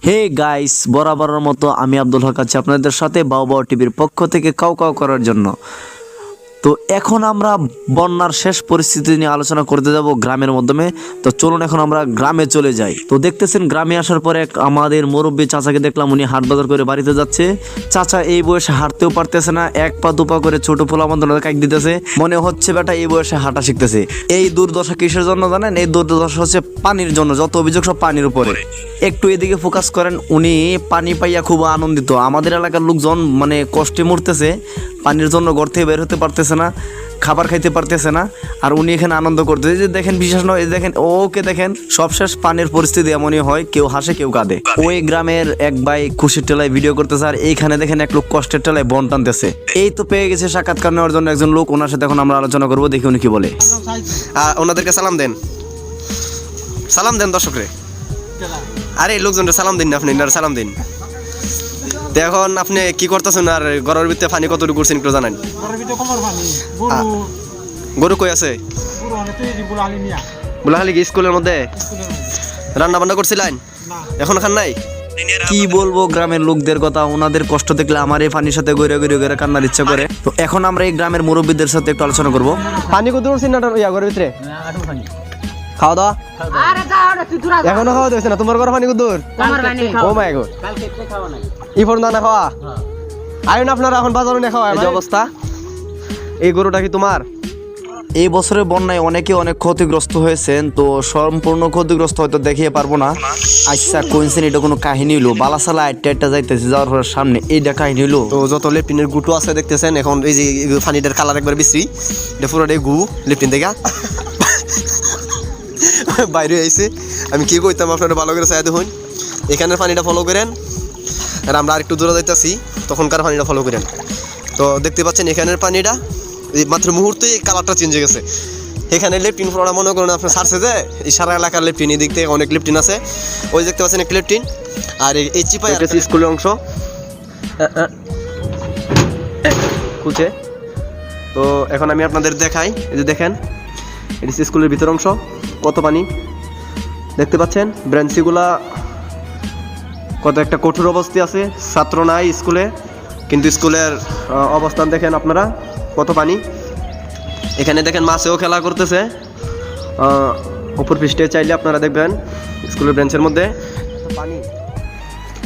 Hey guys, বরাবরের মতো আমি আব্দুল হক আছি আপনাদের সাথে বাউ টিভির পক্ষ থেকে কাউ কাউ করার জন্য। তো এখন আমরা বন্যার শেষ পরিস্থিতি নিয়ে আলোচনা করতে যাব গ্রামের মাধ্যমে। তো চলুন এখন আমরা গ্রামে চলে যাই। তো দেখতেছেন গ্রামে আসার পরে আমাদের মুরব্বী চাচাকে দেখলাম, উনি হাট বাজার করে বাড়িতে যাচ্ছে। চাচা এই বয়সে হাঁটতেও পারতেছে না, এক পা দুপা করে ছোট পোলা মতো কাক দিতেছে, মনে হচ্ছে বেটা এই বয়সে হাঁটা শিখতেছে। এই দুর্দশা কিসের জন্য জানেন? এই দুর্দশা হচ্ছে পানির জন্য। যত অভিযোগ সব পানির উপরে। একটু এদিকে ফোকাস করেন। উনি পানি পাইয়া খুব আনন্দিত। আমাদের এলাকার লোকজন মানে কষ্টে মরতেছে, পানির জন্য ঘর থেকে বের হতে পারতেছে না, খাবার খাইতে পারতেছে না, আর উনি এখানে আনন্দ করতেছে। যে দেখেন, বিশেষ নয়, দেখেন ওকে দেখেন, সবশেষ পানির পরিস্থিতি এমনই হয়, কেউ হাসে কেউ কাঁদে। ওই গ্রামের এক ভাই খুশির টেলায় ভিডিও করতেছে, আর এইখানে দেখেন এক লোক কষ্টের টেলায় বন টানতেছে। এই তো পেয়ে গেছে সাক্ষাৎকার নেওয়ার জন্য একজন লোক, ওনার সাথে এখন আমরা আলোচনা করবো, দেখি উনি কি বলে। ওনাদেরকে সালাম দেন, সালাম দেন দর্শকরে। আরে লোকজনরা সালাম দিন না, আপনি সালাম দিন। তো এখন আপনি কি করতেছেন? আর ঘরের ভিতরে পানি কতটুকু করছেন একটু জানান। গরু কই আছে? বুলাহালি কি স্কুলের মধ্যে রান্না বান্না করছিলেন? এখন খান নাই? কি বলবো গ্রামের লোকদের কথা, ওনাদের কষ্ট দেখলে আমার এই পানির সাথে গড়ে গড়ে গড়ে কান্নার ইচ্ছা করে। তো এখন আমরা এই গ্রামের মুরব্বীদের সাথে একটু আলোচনা করবো। পানি কত করছেন না ঘরের ভিতরে? খাওয়া দাওয়া এখনো খাওয়া দিয়েছে না? তোমার ঘরে পানি কত? ও মাই গড, ই ফোন না খাওয়া আইন আপনারা এখন বাজারে না খাওয়া এই অবস্থা। এই গরুটা কি তোমার? এই বছরের বন্যায় অনেকে অনেক ক্ষতিগ্রস্ত হয়েছেন, তো সম্পূর্ণ ক্ষতিগ্রস্ত হয়তো দেখিয়ে পারবো না। আচ্ছা কোইন্সিডেন্ট, এটা কোনো কাহিনী হলো? বালাসালা আটটা যাইতেছে, যাওয়ার পর সামনে এইটা কাহিনী হলো। তো যত লেপটিনের গুটো আছে দেখতেছেন, এখন এই যে পানিটার কালার একবার বিশ্রী, এটা পুরোটাই গু লেপটিন থেকে বাইরে আইছে। আমি কি কইতাম আপনারা ভালো করে চাই দেখুন। এখানের পানিটা ফলো করেন, আর আমরা আরেকটু দূরে যাইতেছি, তখনকার পানিটা ফলো করেন। তো দেখতে পাচ্ছেন এখানের পানিটা মাত্র মুহূর্তেই কালারটা চেঞ্জ হয়ে গেছে। এখানে লেপটিন ফ্লোরা মনে করেন আপনার ছাড়ছে যে এই সারা এলাকার লেপটিন, এই দিক থেকে অনেক লেপটিন আছে। ওই দেখতে পাচ্ছেন একটা লেপটিন, আর এই চিপাই স্কুলের অংশ খুঁজে। তো এখন আমি আপনাদের দেখাই, এই যে দেখেন এটি স্কুলের ভিতর অংশ, কত পানি দেখতে পাচ্ছেন। ব্রেঞ্চিগুলা কত একটা কঠোর অবস্থায় আছে, ছাত্র নাই স্কুলে, কিন্তু স্কুলের অবস্থান দেখেন আপনারা কত পানি। এখানে দেখেন মাছেও খেলা করতেছে উপর পৃষ্ঠে, চাইলে আপনারা দেখবেন স্কুলের বেঞ্চের মধ্যে পানি।